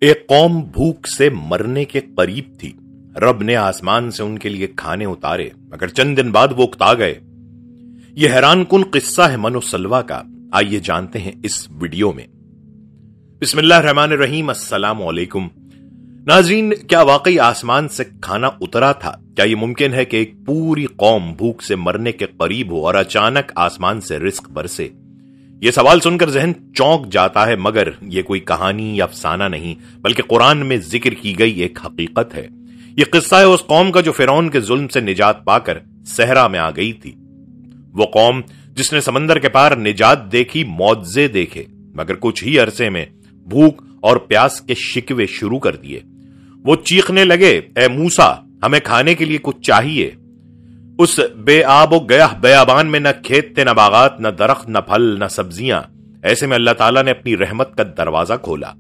ایک قوم بھوک سے مرنے کے قریب تھی۔ رب نے آسمان سے ان کے لیے کھانے اتارے، مگر چند دن بعد وہ اکتا گئے۔ یہ حیران کن قصہ ہے من و سلویٰ کا، آئیے جانتے ہیں اس ویڈیو میں۔ بسم اللہ الرحمن الرحیم، السلام علیکم ناظرین۔ کیا واقعی آسمان سے کھانا اترا تھا؟ کیا یہ ممکن ہے کہ ایک پوری قوم بھوک سے مرنے کے قریب ہو اور اچانک آسمان سے رزق برسے؟ یہ سوال سن کر ذہن چونک جاتا ہے، مگر یہ کوئی کہانی یا افسانہ نہیں، بلکہ قرآن میں ذکر کی گئی ایک حقیقت ہے۔ یہ قصہ ہے اس قوم کا جو فرعون کے ظلم سے نجات پا کر صحرا میں آ گئی تھی۔ وہ قوم جس نے سمندر کے پار نجات دیکھی، معجزے دیکھے، مگر کچھ ہی عرصے میں بھوک اور پیاس کے شکوے شروع کر دیے۔ وہ چیخنے لگے، اے موسیٰ، ہمیں کھانے کے لیے کچھ چاہیے۔ اس بے آب و گیا بیابان میں نہ کھیت تھے، نہ باغات، نہ درخت، نہ پھل، نہ سبزیاں۔ ایسے میں اللہ تعالیٰ نے اپنی رحمت کا دروازہ کھولا۔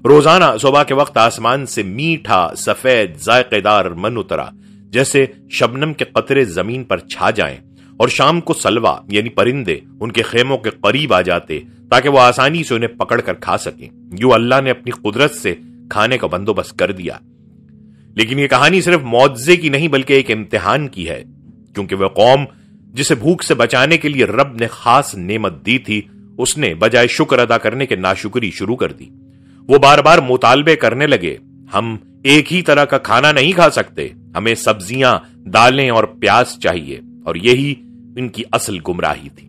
روزانہ صبح کے وقت آسمان سے میٹھا سفید ذائقے دار من اترا، جیسے شبنم کے قطرے زمین پر چھا جائیں، اور شام کو سلوا یعنی پرندے ان کے خیموں کے قریب آ جاتے تاکہ وہ آسانی سے انہیں پکڑ کر کھا سکیں۔ یوں اللہ نے اپنی قدرت سے کھانے کا بندوبست کر دیا۔ لیکن یہ کہانی صرف معجزے کی نہیں بلکہ ایک امتحان کی ہے، کیونکہ وہ قوم جسے بھوک سے بچانے کے لیے رب نے خاص نعمت دی تھی، اس نے بجائے شکر ادا کرنے کے ناشکری شروع کر دی۔ وہ بار بار مطالبے کرنے لگے، ہم ایک ہی طرح کا کھانا نہیں کھا سکتے، ہمیں سبزیاں، دالیں اور پیاز چاہیے، اور یہی ان کی اصل گمراہی تھی۔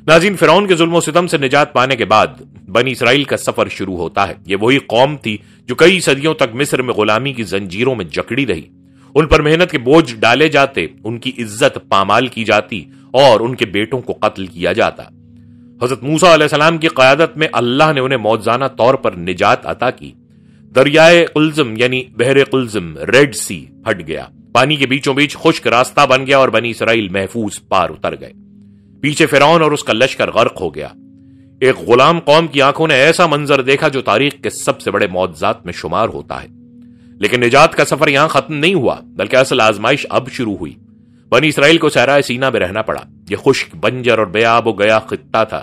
ناظرین، فرعون کے ظلم و ستم سے نجات پانے کے بعد بنی اسرائیل کا سفر شروع ہوتا ہے۔ یہ وہی قوم تھی جو کئی صدیوں تک مصر میں غلامی کی زنجیروں میں جکڑی رہی۔ ان پر محنت کے بوجھ ڈالے جاتے، ان کی عزت پامال کی جاتی اور ان کے بیٹوں کو قتل کیا جاتا۔ حضرت موسیٰ علیہ السلام کی قیادت میں اللہ نے انہیں معجزانہ طور پر نجات عطا کی۔ دریائے قلزم یعنی بحر قلزم، ریڈ سی، پھٹ گیا، پانی کے بیچوں بیچ خشک راستہ بن گیا اور بنی اسرائیل محفوظ پار اتر گئے۔ پیچھے فرعون اور اس کا لشکر غرق ہو گیا۔ ایک غلام قوم کی آنکھوں نے ایسا منظر دیکھا جو تاریخ کے سب سے بڑے معجزات میں شمار ہوتا ہے۔ لیکن نجات کا سفر یہاں ختم نہیں ہوا، بلکہ اصل آزمائش اب شروع ہوئی۔ بنی اسرائیل کو صحرائے سینا میں رہنا پڑا۔ یہ خشک، بنجر اور بے آب و گیا خطہ تھا۔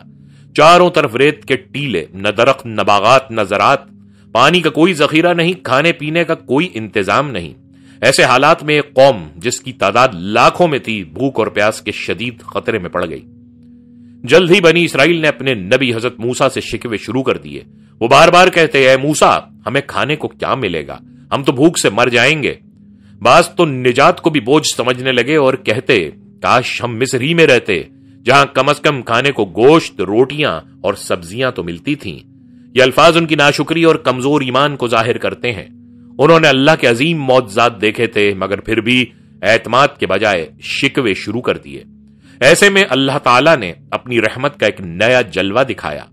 چاروں طرف ریت کے ٹیلے، نہ درخت، نہ باغات، نہ زراعت، پانی کا کوئی ذخیرہ نہیں، کھانے پینے کا کوئی انتظام نہیں۔ ایسے حالات میں ایک قوم جس کی تعداد لاکھوں میں تھی، بھوک اور پیاس کے شدید خطرے میں پڑ گئی۔ جلد ہی بنی اسرائیل نے اپنے نبی حضرت موسیٰ سے شکوے شروع کر دیے۔ وہ بار بار کہتے، اے موسیٰ، ہمیں کھانے کو کیا ملے گا؟ ہم تو بھوک سے مر جائیں گے۔ بعض تو نجات کو بھی بوجھ سمجھنے لگے اور کہتے، کاش ہم مصر ہی میں رہتے، جہاں کم از کم کھانے کو گوشت، روٹیاں اور سبزیاں تو ملتی تھیں۔ یہ الفاظ ان کی ناشکری اور کمزور ایمان کو ظاہر کرتے ہیں۔ انہوں نے اللہ کے عظیم معجزات دیکھے تھے، مگر پھر بھی اعتماد کے بجائے شکوے شروع کر دیے۔ ایسے میں اللہ تعالیٰ نے اپنی رحمت کا ایک نیا جلوہ دکھایا۔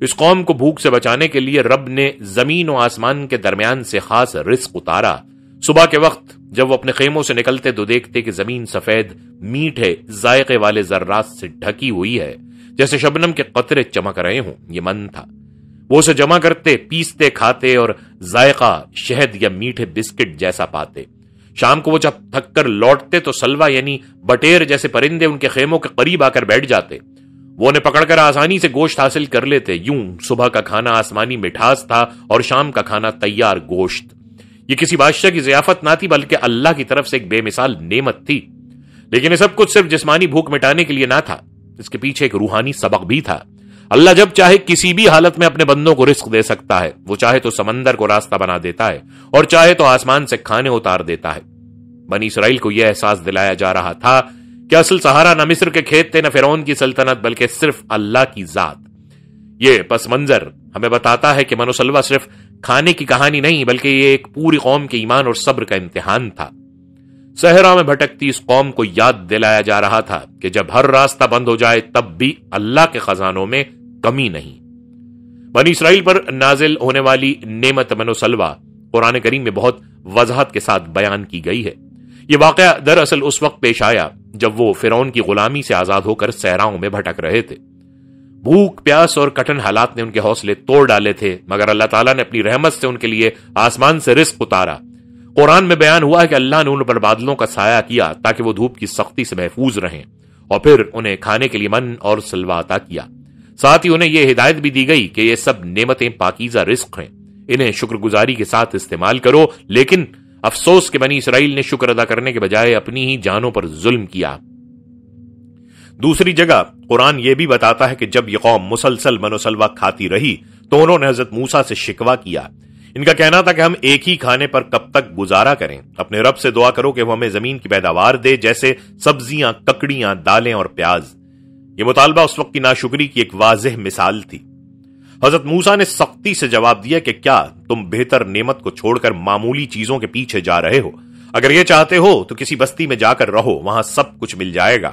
اس قوم کو بھوک سے بچانے کے لیے رب نے زمین و آسمان کے درمیان سے خاص رزق اتارا۔ صبح کے وقت جب وہ اپنے خیموں سے نکلتے تو دیکھتے کہ زمین سفید، میٹھے ذائقے والے ذرات سے ڈھکی ہوئی ہے، جیسے شبنم کے قطرے چمک رہے ہوں۔ یہ من تھا۔ وہ اسے جمع کرتے، پیستے، کھاتے اور ذائقہ شہد یا میٹھے بسکٹ جیسا پاتے۔ شام کو وہ جب تھک کر لوٹتے تو سلوا یعنی بٹیر جیسے پرندے ان کے خیموں کے قریب آ کر بیٹھ جاتے۔ وہ انہیں پکڑ کر آسانی سے گوشت حاصل کر لیتے۔ یوں صبح کا کھانا آسمانی مٹھاس تھا اور شام کا کھانا تیار گوشت۔ یہ کسی بادشاہ کی ضیافت نہ تھی بلکہ اللہ کی طرف سے ایک بے مثال نعمت تھی۔ لیکن یہ سب کچھ صرف جسمانی بھوک مٹانے کے لیے نہ تھا، اس کے پیچھے ایک روحانی سبق بھی تھا۔ اللہ جب چاہے کسی بھی حالت میں اپنے بندوں کو رزق دے سکتا ہے۔ وہ چاہے تو سمندر کو راستہ بنا دیتا ہے اور چاہے تو آسمان سے کھانے اتار دیتا ہے۔ بنی اسرائیل کو یہ احساس دلایا جا رہا تھا کہ اصل سہارا نہ مصر کے کھیت تھے، نہ فرعون کی سلطنت، بلکہ صرف اللہ کی ذات۔ یہ پس منظر ہمیں بتاتا ہے کہ من و سلویٰ صرف کھانے کی کہانی نہیں بلکہ یہ ایک پوری قوم کے ایمان اور صبر کا امتحان تھا۔ صحرا میں بھٹکتی اس قوم کو یاد دلایا جا رہا تھا کہ جب ہر راستہ بند ہو جائے تب بھی اللہ کے خزانوں میں کمی نہیں۔ بنی اسرائیل پر نازل ہونے والی نعمت من و سلویٰ قرآن کریم میں بہت وضاحت کے ساتھ بیان کی گئی ہے۔ یہ واقعہ دراصل اس وقت پیش آیا جب وہ فرعون کی غلامی سے آزاد ہو کر صحراؤں میں بھٹک رہے تھے۔ بھوک، پیاس اور کٹھن حالات نے ان کے حوصلے توڑ ڈالے تھے، مگر اللہ تعالیٰ نے اپنی رحمت سے ان کے لیے آسمان سے رزق اتارا۔ قرآن میں بیان ہوا ہے کہ اللہ نے ان پر بادلوں کا سایہ کیا تاکہ وہ دھوپ کی سختی سے محفوظ رہیں، اور پھر انہیں کھانے کے لیے من اور سلویٰ عطا کیا۔ ساتھ ہی انہیں یہ ہدایت بھی دی گئی کہ یہ سب نعمتیں پاکیزہ رزق ہیں، انہیں شکر گزاری کے ساتھ استعمال کرو، لیکن افسوس کہ بنی اسرائیل نے شکر ادا کرنے کے بجائے اپنی ہی جانوں پر ظلم کیا۔ دوسری جگہ قرآن یہ بھی بتاتا ہے کہ جب یہ قوم مسلسل من و سلوہ کھاتی رہی تو انہوں نے حضرت موسیٰ سے شکوہ کیا۔ ان کا کہنا تھا کہ ہم ایک ہی کھانے پر کب تک گزارا کریں، اپنے رب سے دعا کرو کہ وہ ہمیں زمین کی پیداوار دے، جیسے سبزیاں، ککڑیاں، دالیں اور پیاز۔ یہ مطالبہ اس وقت کی ناشکری کی ایک واضح مثال تھی۔ حضرت موسیٰ نے سختی سے جواب دیا کہ کیا تم بہتر نعمت کو چھوڑ کر معمولی چیزوں کے پیچھے جا رہے ہو؟ اگر یہ چاہتے ہو تو کسی بستی میں جا کر رہو، وہاں سب کچھ مل جائے گا۔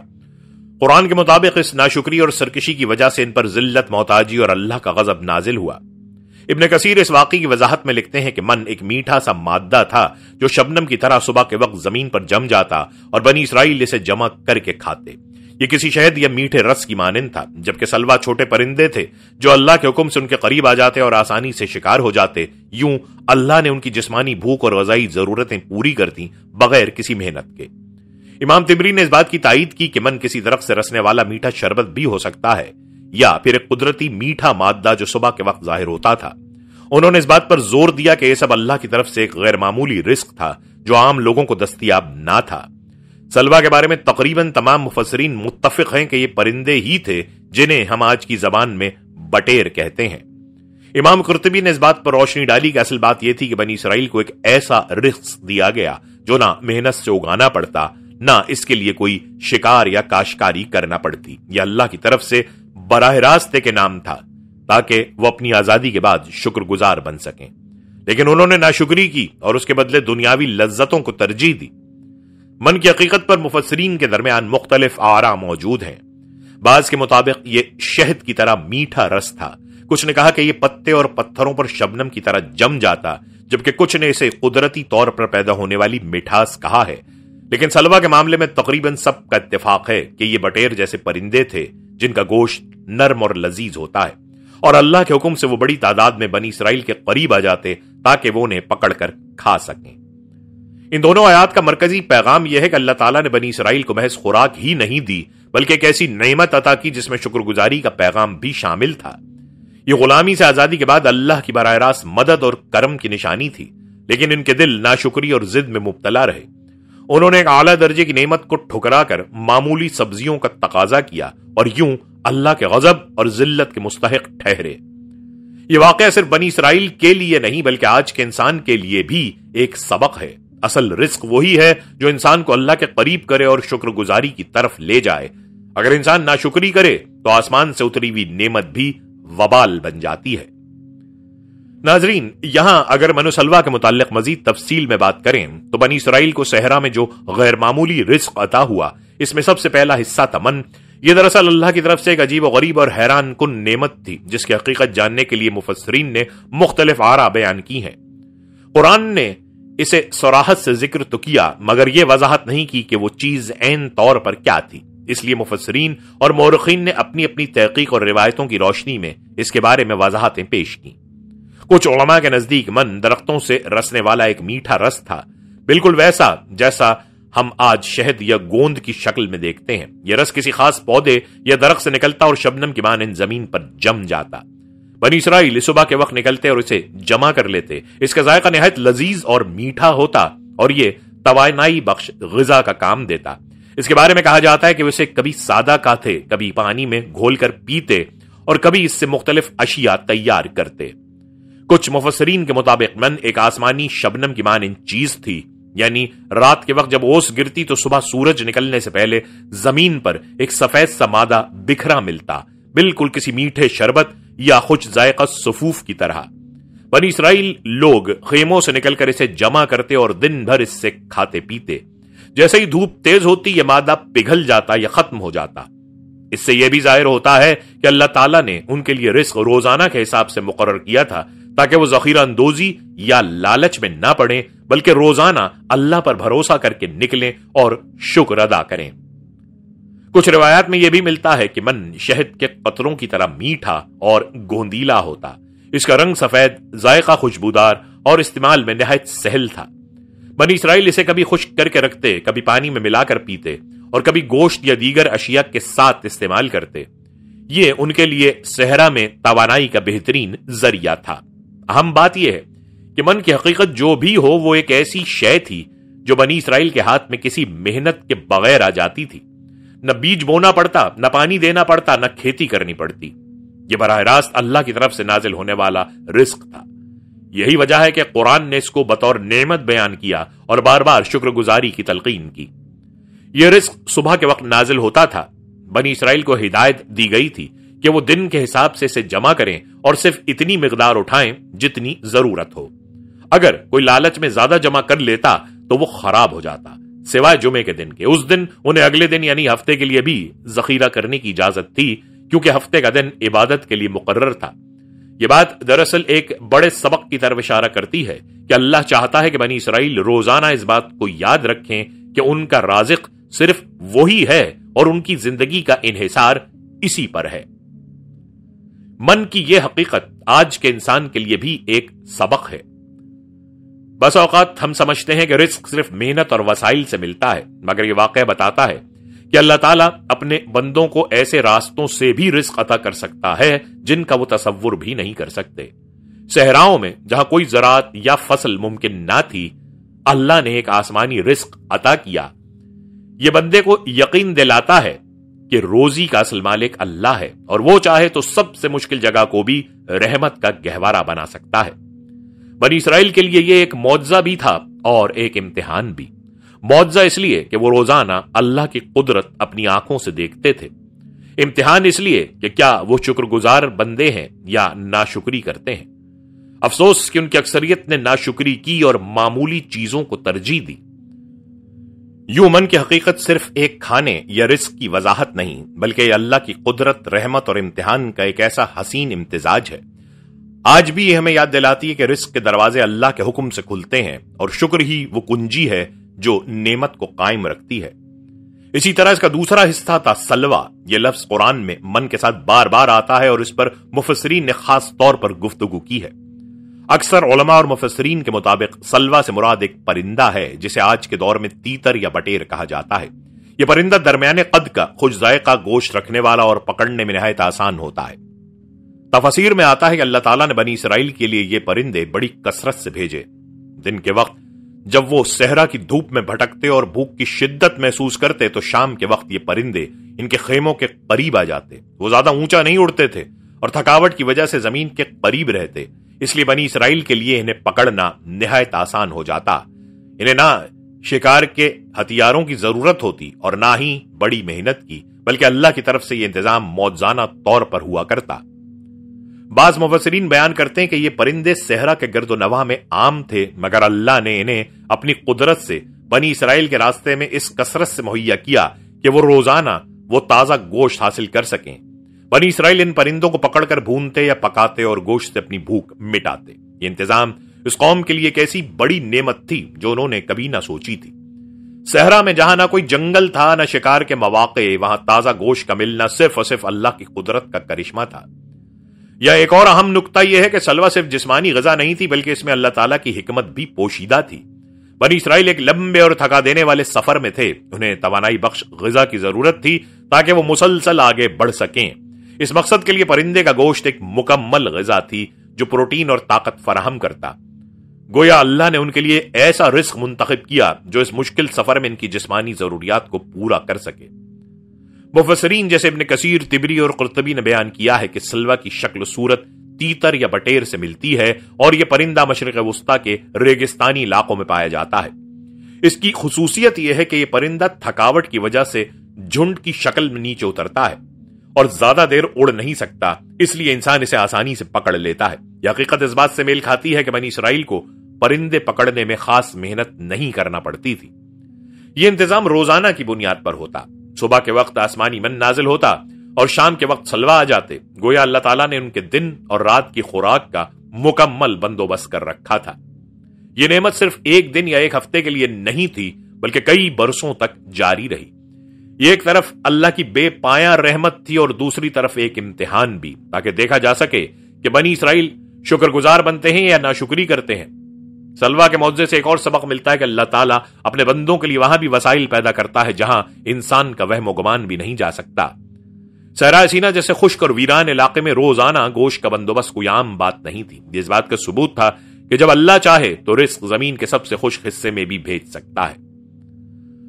قرآن کے مطابق اس ناشکری اور سرکشی کی وجہ سے ان پر ذلت، محتاجی اور اللہ کا غضب نازل ہوا۔ ابن کثیر اس واقعے کی وضاحت میں لکھتے ہیں کہ من ایک میٹھا سا مادہ تھا جو شبنم کی طرح صبح کے وقت زمین پر جم جاتا اور بنی اسرائیل اسے جمع کر کے کھاتے۔ یہ کسی شہد یا میٹھے رس کی مانند تھا، جبکہ سلوا چھوٹے پرندے تھے جو اللہ کے حکم سے ان کے قریب آ جاتے اور آسانی سے شکار ہو جاتے۔ یوں اللہ نے ان کی جسمانی بھوک اور غذائی ضرورتیں پوری کرتی بغیر کسی محنت کے۔ امام تبری نے اس بات کی تائید کی کہ من کسی درخت سے رسنے والا میٹھا شربت بھی ہو سکتا ہے، یا پھر ایک قدرتی میٹھا مادہ جو صبح کے وقت ظاہر ہوتا تھا۔ انہوں نے اس بات پر زور دیا کہ یہ سب اللہ کی طرف سے ایک غیر معمولی رزق تھا جو عام لوگوں کو دستیاب نہ تھا۔ سلوا کے بارے میں تقریباً تمام مفسرین متفق ہیں کہ یہ پرندے ہی تھے جنہیں ہم آج کی زبان میں بٹیر کہتے ہیں۔ امام قرطبی نے اس بات پر روشنی ڈالی کہ اصل بات یہ تھی کہ بنی اسرائیل کو ایک ایسا رزق دیا گیا جو نہ محنت سے اگانا پڑتا، نہ اس کے لیے کوئی شکار یا کاشتکاری کرنا پڑتی۔ یہ اللہ کی طرف سے براہ راست کے نام تھا تاکہ وہ اپنی آزادی کے بعد شکر گزار بن سکیں، لیکن انہوں نے ناشکری کی اور اس کے بدلے دنیاوی لذتوں کو ترجیح دی۔ من کی حقیقت پر مفسرین کے درمیان مختلف آراء موجود ہیں۔ بعض کے مطابق یہ شہد کی طرح میٹھا رس تھا، کچھ نے کہا کہ یہ پتے اور پتھروں پر شبنم کی طرح جم جاتا، جبکہ کچھ نے اسے قدرتی طور پر پیدا ہونے والی مٹھاس کہا ہے۔ لیکن سلوا کے معاملے میں تقریباً سب کا اتفاق ہے کہ یہ بٹیر جیسے پرندے تھے جن کا گوشت نرم اور لذیذ ہوتا ہے، اور اللہ کے حکم سے وہ بڑی تعداد میں بنی اسرائیل کے قریب آ جاتے تاکہ وہ انہیں پکڑ کر کھا سکیں۔ ان دونوں آیات کا مرکزی پیغام یہ ہے کہ اللہ تعالیٰ نے بنی اسرائیل کو محض خوراک ہی نہیں دی بلکہ ایک ایسی نعمت عطا کی جس میں شکر گزاری کا پیغام بھی شامل تھا۔ یہ غلامی سے آزادی کے بعد اللہ کی براہ راست مدد اور کرم کی نشانی تھی، لیکن ان کے دل ناشکری اور ضد میں مبتلا رہے۔ انہوں نے ایک اعلیٰ درجے کی نعمت کو ٹھکرا کر معمولی سبزیوں کا تقاضا کیا اور یوں اللہ کے غضب اور ذلت کے مستحق ٹھہرے۔ یہ واقعہ صرف بنی اسرائیل کے لیے نہیں بلکہ آج کے انسان کے لیے بھی ایک سبق ہے۔ اصل رزق وہی ہے جو انسان کو اللہ کے قریب کرے اور شکر گزاری کی طرف لے جائے۔ اگر انسان ناشکری کرے تو آسمان سے اتری ہوئی نعمت بھی وبال بن جاتی ہے۔ ناظرین، یہاں اگر من و سلوا کے متعلق مزید تفصیل میں بات کریں تو بنی اسرائیل کو صحرا میں جو غیر معمولی رزق عطا ہوا، اس میں سب سے پہلا حصہ تھا من۔ یہ دراصل اللہ کی طرف سے ایک عجیب و غریب اور حیران کن نعمت تھی جس کی حقیقت جاننے کے لیے مفسرین نے مختلف آراء بیان کی ہیں۔ قرآن نے اسے صراحت سے ذکر تو کیا مگر یہ وضاحت نہیں کی کہ وہ چیز عین طور پر کیا تھی، اس لیے مفسرین اور مورخین نے اپنی اپنی تحقیق اور روایتوں کی روشنی میں اس کے بارے میں وضاحتیں پیش کی۔ کچھ علماء کے نزدیک من درختوں سے رسنے والا ایک میٹھا رس تھا، بالکل ویسا جیسا ہم آج شہد یا گوند کی شکل میں دیکھتے ہیں۔ یہ رس کسی خاص پودے یا درخت سے نکلتا اور شبنم کی مانند زمین پر جم جاتا۔ بنی اسرائیل صبح کے وقت نکلتے اور اسے جمع کر لیتے۔ اس کا ذائقہ نہایت لذیذ اور میٹھا ہوتا اور یہ توانائی بخش غذا کا کام دیتا۔ اس کے بارے میں کہا جاتا ہے کہ وہ اسے کبھی سادہ کھاتے، کبھی پانی میں گھول کر پیتے اور کبھی اس سے مختلف اشیاء تیار کرتے۔ کچھ مفسرین کے مطابق من ایک آسمانی شبنم کی مانند چیز تھی، یعنی رات کے وقت جب اوس گرتی تو صبح سورج نکلنے سے پہلے زمین پر ایک سفید سا مادہ بکھرا ملتا، بالکل کسی میٹھے شربت یا خوش ذائقہ صفوف کی طرح۔ بنی اسرائیل لوگ خیموں سے نکل کر اسے جمع کرتے اور دن بھر اس سے کھاتے پیتے۔ جیسے ہی دھوپ تیز ہوتی یہ مادہ پگھل جاتا یا ختم ہو جاتا۔ اس سے یہ بھی ظاہر ہوتا ہے کہ اللہ تعالیٰ نے ان کے لیے رزق روزانہ کے حساب سے مقرر کیا تھا تاکہ وہ ذخیرہ اندوزی یا لالچ میں نہ پڑیں بلکہ روزانہ اللہ پر بھروسہ کر کے نکلیں اور شکر ادا کریں۔ کچھ روایات میں یہ بھی ملتا ہے کہ من شہد کے قطروں کی طرح میٹھا اور گوندیلا ہوتا۔ اس کا رنگ سفید، ذائقہ خوشبودار اور استعمال میں نہایت سہل تھا۔ بنی اسرائیل اسے کبھی خشک کر کے رکھتے، کبھی پانی میں ملا کر پیتے اور کبھی گوشت یا دیگر اشیاء کے ساتھ استعمال کرتے۔ یہ ان کے لیے صحرا میں توانائی کا بہترین ذریعہ تھا۔ اہم بات یہ ہے کہ من کی حقیقت جو بھی ہو وہ ایک ایسی شے تھی جو بنی اسرائیل کے ہاتھ میں کسی محنت کے بغیر آ جاتی تھی۔ نہ بیج بونا پڑتا، نہ پانی دینا پڑتا، نہ کھیتی کرنی پڑتی۔ یہ براہ راست اللہ کی طرف سے نازل ہونے والا رزق تھا۔ یہی وجہ ہے کہ قرآن نے اس کو بطور نعمت بیان کیا اور بار بار شکر گزاری کی تلقین کی۔ یہ رزق صبح کے وقت نازل ہوتا تھا۔ بنی اسرائیل کو ہدایت دی گئی تھی کہ وہ دن کے حساب سے اسے جمع کریں اور صرف اتنی مقدار اٹھائیں جتنی ضرورت ہو۔ اگر کوئی لالچ میں زیادہ جمع کر لیتا تو وہ خراب ہو جاتا، سوائے جمعے کے دن کے۔ اس دن انہیں اگلے دن یعنی ہفتے کے لیے بھی ذخیرہ کرنے کی اجازت تھی، کیونکہ ہفتے کا دن عبادت کے لیے مقرر تھا۔ یہ بات دراصل ایک بڑے سبق کی طرف اشارہ کرتی ہے کہ اللہ چاہتا ہے کہ بنی اسرائیل روزانہ اس بات کو یاد رکھیں کہ ان کا رازق صرف وہی ہے اور ان کی زندگی کا انحصار اسی پر ہے۔ من کی یہ حقیقت آج کے انسان کے لیے بھی ایک سبق ہے۔ بس اوقات ہم سمجھتے ہیں کہ رزق صرف محنت اور وسائل سے ملتا ہے، مگر یہ واقعہ بتاتا ہے کہ اللہ تعالیٰ اپنے بندوں کو ایسے راستوں سے بھی رزق عطا کر سکتا ہے جن کا وہ تصور بھی نہیں کر سکتے۔ صحراؤں میں جہاں کوئی زراعت یا فصل ممکن نہ تھی، اللہ نے ایک آسمانی رزق عطا کیا۔ یہ بندے کو یقین دلاتا ہے کہ روزی کا اصل مالک اللہ ہے، اور وہ چاہے تو سب سے مشکل جگہ کو بھی رحمت کا گہوارہ بنا سکتا ہے۔ بنی اسرائیل کے لیے یہ ایک معجزہ بھی تھا اور ایک امتحان بھی۔ معجزہ اس لیے کہ وہ روزانہ اللہ کی قدرت اپنی آنکھوں سے دیکھتے تھے۔ امتحان اس لیے کہ کیا وہ شکر گزار بندے ہیں یا ناشکری کرتے ہیں۔ افسوس کہ ان کی اکثریت نے ناشکری کی اور معمولی چیزوں کو ترجیح دی۔ یوں من کی حقیقت صرف ایک کھانے یا رزق کی وضاحت نہیں، بلکہ یہ اللہ کی قدرت، رحمت اور امتحان کا ایک ایسا حسین امتزاج ہے۔ آج بھی یہ ہمیں یاد دلاتی ہے کہ رزق کے دروازے اللہ کے حکم سے کھلتے ہیں، اور شکر ہی وہ کنجی ہے جو نعمت کو قائم رکھتی ہے۔ اسی طرح اس کا دوسرا حصہ تھا سلوہ۔ یہ لفظ قرآن میں من کے ساتھ بار بار آتا ہے اور اس پر مفسرین نے خاص طور پر گفتگو کی ہے۔ اکثر علماء اور مفسرین کے مطابق سلوہ سے مراد ایک پرندہ ہے جسے آج کے دور میں تیتر یا بٹیر کہا جاتا ہے۔ یہ پرندہ درمیانے قد کا، خوش ذائقہ گوشت رکھنے والا اور پکڑنے میں نہایت آسان ہوتا ہے۔ تفاسیر میں آتا ہے کہ اللہ تعالیٰ نے بنی اسرائیل کے لیے یہ پرندے بڑی کثرت سے بھیجے۔ دن کے وقت جب وہ صحرا کی دھوپ میں بھٹکتے اور بھوک کی شدت محسوس کرتے تو شام کے وقت یہ پرندے ان کے خیموں کے قریب آ جاتے۔ وہ زیادہ اونچا نہیں اڑتے تھے اور تھکاوٹ کی وجہ سے زمین کے قریب رہتے، اس لیے بنی اسرائیل کے لیے انہیں پکڑنا نہایت آسان ہو جاتا۔ انہیں نہ شکار کے ہتھیاروں کی ضرورت ہوتی اور نہ ہی بڑی محنت کی، بلکہ اللہ کی طرف سے یہ انتظام معجزانہ طور پر ہوا کرتا۔ بعض مفسرین بیان کرتے ہیں کہ یہ پرندے صحرا کے گرد و نواح میں عام تھے، مگر اللہ نے انہیں اپنی قدرت سے بنی اسرائیل کے راستے میں اس کثرت سے مہیا کیا کہ وہ روزانہ وہ تازہ گوشت حاصل کر سکیں۔ بنی اسرائیل ان پرندوں کو پکڑ کر بھونتے یا پکاتے اور گوشت سے اپنی بھوک مٹاتے۔ یہ انتظام اس قوم کے لیے ایک ایسی بڑی نعمت تھی جو انہوں نے کبھی نہ سوچی تھی۔ صحرا میں جہاں نہ کوئی جنگل تھا نہ شکار کے مواقع، وہاں تازہ گوشت کا ملنا صرف اور صرف اللہ کی قدرت کا کرشمہ تھا۔ یا ایک اور اہم نقطہ یہ ہے کہ سلوہ صرف جسمانی غذا نہیں تھی، بلکہ اس میں اللہ تعالیٰ کی حکمت بھی پوشیدہ تھی۔ بنی اسرائیل ایک لمبے اور تھکا دینے والے سفر میں تھے، انہیں توانائی بخش غذا کی ضرورت تھی تاکہ وہ مسلسل آگے بڑھ سکیں۔ اس مقصد کے لیے پرندے کا گوشت ایک مکمل غذا تھی جو پروٹین اور طاقت فراہم کرتا۔ گویا اللہ نے ان کے لیے ایسا رزق منتخب کیا جو اس مشکل سفر میں ان کی جسمانی ضروریات کو پورا کر سکے۔ مفسرین جیسے ابن کثیر، طبری اور قرطبی نے بیان کیا ہے کہ سلوہ کی شکل و صورت تیتر یا بٹیر سے ملتی ہے اور یہ پرندہ مشرق وسطیٰ کے ریگستانی علاقوں میں پایا جاتا ہے۔ اس کی خصوصیت یہ ہے کہ یہ پرندہ تھکاوٹ کی وجہ سے جھنڈ کی شکل میں نیچے اترتا ہے اور زیادہ دیر اڑ نہیں سکتا، اس لیے انسان اسے آسانی سے پکڑ لیتا ہے۔ یہ حقیقت اس بات سے میل کھاتی ہے کہ بنی اسرائیل کو پرندے پکڑنے میں خاص محنت نہیں کرنا پڑتی تھی۔ یہ انتظام روزانہ کی بنیاد پر ہوتا۔ صبح کے وقت آسمانی من نازل ہوتا اور شام کے وقت سلوہ آ جاتے۔ گویا اللہ تعالیٰ نے ان کے دن اور رات کی خوراک کا مکمل بندوبست کر رکھا تھا۔ یہ نعمت صرف ایک دن یا ایک ہفتے کے لیے نہیں تھی، بلکہ کئی برسوں تک جاری رہی۔ یہ ایک طرف اللہ کی بے پایاں رحمت تھی اور دوسری طرف ایک امتحان بھی، تاکہ دیکھا جا سکے کہ بنی اسرائیل شکر گزار بنتے ہیں یا ناشکری کرتے ہیں۔ سلوہ کے معجزے سے ایک اور سبق ملتا ہے کہ اللہ تعالیٰ اپنے بندوں کے لیے وہاں بھی وسائل پیدا کرتا ہے جہاں انسان کا وہم و گمان بھی نہیں جا سکتا۔ صحرائے سینا جیسے خشک اور ویران علاقے میں روزانہ گوشت کا بندوبست کوئی عام بات نہیں تھی. اس بات کا ثبوت تھا کہ جب اللہ چاہے تو رزق زمین کے سب سے خشک حصے میں بھی بھیج سکتا ہے.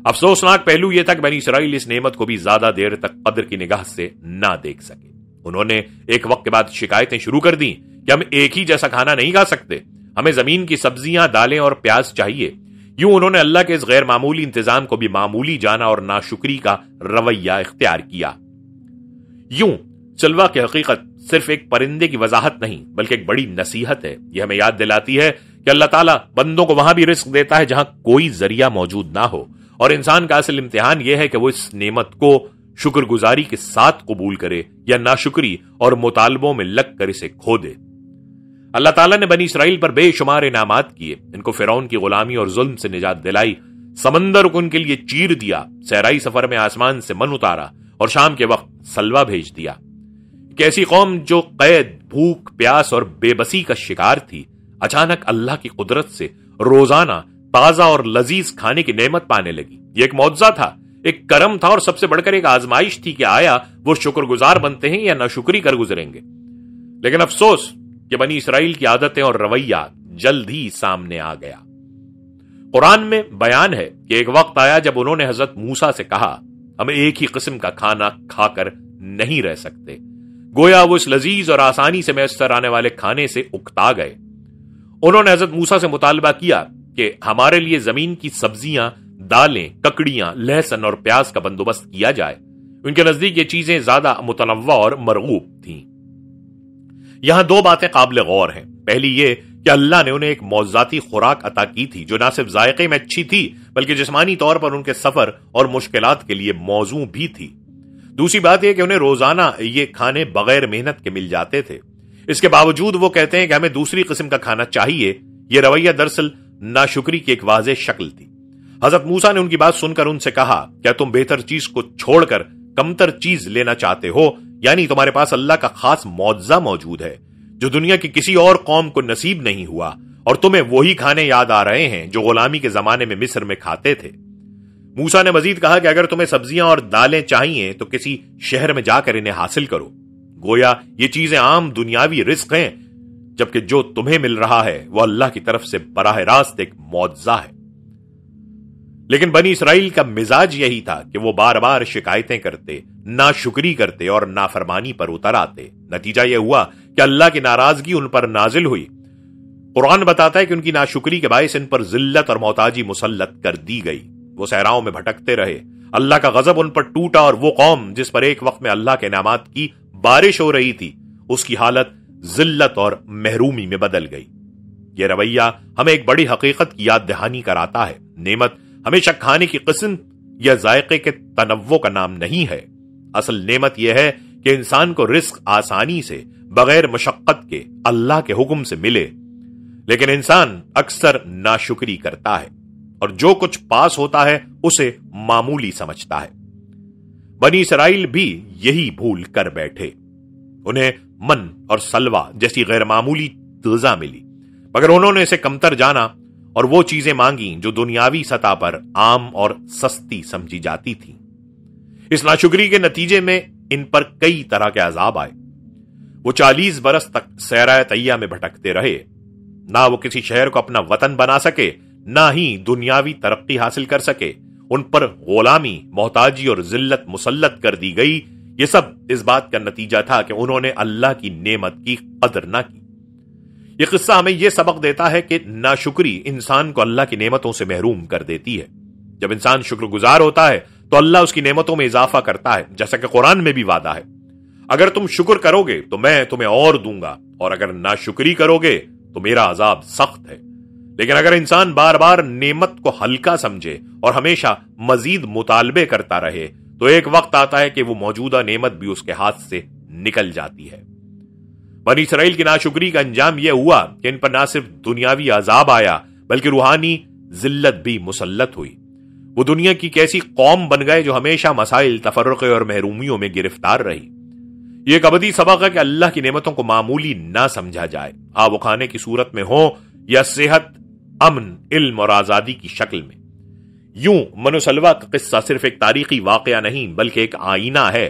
افسوسناک پہلو یہ تک بنی اسرائیل اس نعمت کو بھی زیادہ دیر تک قدر کی نگاہ سے نہ دیکھ سکے. انہوں نے ایک وقت کے بعد شکایتیں شروع کر دیں کہ ہم ایک ہی جیسا کھانا نہیں کھا سکتے، ہمیں زمین کی سبزیاں، دالیں اور پیاز چاہیے. یوں انہوں نے اللہ کے اس غیر معمولی انتظام کو بھی معمولی جانا اور ناشکری کا رویہ اختیار کیا. یوں سلوا کی حقیقت صرف ایک پرندے کی وضاحت نہیں بلکہ ایک بڑی نصیحت ہے. یہ ہمیں یاد دلاتی ہے کہ اللہ تعالیٰ بندوں کو وہاں بھی رزق دیتا ہے جہاں کوئی ذریعہ موجود نہ ہو، اور انسان کا اصل امتحان یہ ہے کہ وہ اس نعمت کو شکر گزاری کے ساتھ قبول کرے یا ناشکری اور مطالبوں میں لگ کر اسے کھو دے. اللہ تعالیٰ نے بنی اسرائیل پر بے شمار انعامات کیے. ان کو فرعون کی غلامی اور ظلم سے نجات دلائی، سمندر کو ان کے لیے چیر دیا، صحرائی سفر میں آسمان سے من اتارا اور شام کے وقت سلوا بھیج دیا. ایک ایسی قوم جو قید، بھوک، پیاس اور بے بسی کا شکار تھی، اچانک اللہ کی قدرت سے روزانہ تازہ اور لذیذ کھانے کی نعمت پانے لگی. یہ ایک معجزہ تھا، ایک کرم تھا، اور سب سے بڑھ کر ایک آزمائش تھی کہ آیا وہ شکر گزار بنتے ہیں یا ناشکری کر گزریں گے. لیکن افسوس کہ بنی اسرائیل کی عادتیں اور رویہ جلد ہی سامنے آ گیا. قرآن میں بیان ہے کہ ایک وقت آیا جب انہوں نے حضرت موسیٰ سے کہا ہم ایک ہی قسم کا کھانا کھا کر نہیں رہ سکتے. گویا وہ اس لذیذ اور آسانی سے میسر آنے والے کھانے سے اکتا گئے. انہوں نے حضرت موسیٰ سے مطالبہ کیا کہ ہمارے لیے زمین کی سبزیاں، دالیں، ککڑیاں، لہسن اور پیاز کا بندوبست کیا جائے. ان کے نزدیک یہ چیزیں زیادہ متنوع اور مرغوب تھیں. یہاں دو باتیں قابل غور ہیں. پہلی یہ کہ اللہ نے انہیں ایک معجزاتی خوراک عطا کی تھی جو نہ صرف ذائقے میں اچھی تھی بلکہ جسمانی طور پر ان کے سفر اور مشکلات کے لیے موزوں بھی تھی. دوسری بات یہ کہ انہیں روزانہ یہ کھانے بغیر محنت کے مل جاتے تھے. اس کے باوجود وہ کہتے ہیں کہ ہمیں دوسری قسم کا کھانا چاہیے. یہ رویہ دراصل ناشکری کی ایک واضح شکل تھی. حضرت موسیٰ نے ان کی بات سن کر ان سے کہا کیا تم بہتر چیز کو چھوڑ کر کمتر چیز لینا چاہتے ہو؟ یعنی تمہارے پاس اللہ کا خاص معجزہ موجود ہے جو دنیا کی کسی اور قوم کو نصیب نہیں ہوا، اور تمہیں وہی کھانے یاد آ رہے ہیں جو غلامی کے زمانے میں مصر میں کھاتے تھے. موسیٰ نے مزید کہا کہ اگر تمہیں سبزیاں اور دالیں چاہیے تو کسی شہر میں جا کر انہیں حاصل کرو. گویا یہ چیزیں عام دنیاوی رزق ہیں، جبکہ جو تمہیں مل رہا ہے وہ اللہ کی طرف سے براہ راست ایک معجزہ ہے. لیکن بنی اسرائیل کا مزاج یہی تھا کہ وہ بار بار شکایتیں کرتے، ناشکری کرتے اور نافرمانی پر اتر آتے. نتیجہ یہ ہوا کہ اللہ کی ناراضگی ان پر نازل ہوئی. قرآن بتاتا ہے کہ ان کی ناشکری کے باعث ان پر ذلت اور محتاجی مسلط کر دی گئی. وہ صحراؤں میں بھٹکتے رہے. اللہ کا غضب ان پر ٹوٹا اور وہ قوم جس پر ایک وقت میں اللہ کے انعامات کی بارش ہو رہی تھی، اس کی حالت ذلت اور محرومی میں بدل گئی. یہ رویہ ہمیں ایک بڑی حقیقت کی یاد دہانی کراتا ہے. نعمت ہمیشہ کھانے کی قسم یا ذائقے کے تنوع کا نام نہیں ہے. اصل نعمت یہ ہے کہ انسان کو رزق آسانی سے، بغیر مشقت کے، اللہ کے حکم سے ملے. لیکن انسان اکثر ناشکری کرتا ہے اور جو کچھ پاس ہوتا ہے اسے معمولی سمجھتا ہے. بنی اسرائیل بھی یہی بھول کر بیٹھے. انہیں من اور سلوا جیسی غیر معمولی غذا ملی، مگر انہوں نے اسے کمتر جانا اور وہ چیزیں مانگیں جو دنیاوی سطح پر عام اور سستی سمجھی جاتی تھیں. اس ناشکری کے نتیجے میں ان پر کئی طرح کے عذاب آئے. وہ 40 برس تک صحرائے طیہ میں بھٹکتے رہے. نہ وہ کسی شہر کو اپنا وطن بنا سکے، نہ ہی دنیاوی ترقی حاصل کر سکے. ان پر غلامی، محتاجی اور ذلت مسلط کر دی گئی. یہ سب اس بات کا نتیجہ تھا کہ انہوں نے اللہ کی نعمت کی قدر نہ کی. یہ قصہ ہمیں یہ سبق دیتا ہے کہ ناشکری انسان کو اللہ کی نعمتوں سے محروم کر دیتی ہے. جب انسان شکر گزار ہوتا ہے تو اللہ اس کی نعمتوں میں اضافہ کرتا ہے، جیسا کہ قرآن میں بھی وعدہ ہے، اگر تم شکر کرو گے تو میں تمہیں اور دوں گا، اور اگر ناشکری کرو گے تو میرا عذاب سخت ہے. لیکن اگر انسان بار بار نعمت کو ہلکا سمجھے اور ہمیشہ مزید مطالبے کرتا رہے تو ایک وقت آتا ہے کہ وہ موجودہ نعمت بھی اس کے ہاتھ سے نکل جاتی ہے. بنی اسرائیل کی ناشکری کا انجام یہ ہوا کہ ان پر نہ صرف دنیاوی عذاب آیا بلکہ روحانی ذلت بھی مسلط ہوئی. وہ دنیا کی کیسی قوم بن گئے جو ہمیشہ مسائل، تفرقے اور محرومیوں میں گرفتار رہی. یہ ایک ابدی سبق ہے کہ اللہ کی نعمتوں کو معمولی نہ سمجھا جائے، وہ کھانے کی صورت میں ہو یا صحت، امن، علم اور آزادی کی شکل میں. یوں منو سلوا کا قصہ صرف ایک تاریخی واقعہ نہیں بلکہ ایک آئینہ ہے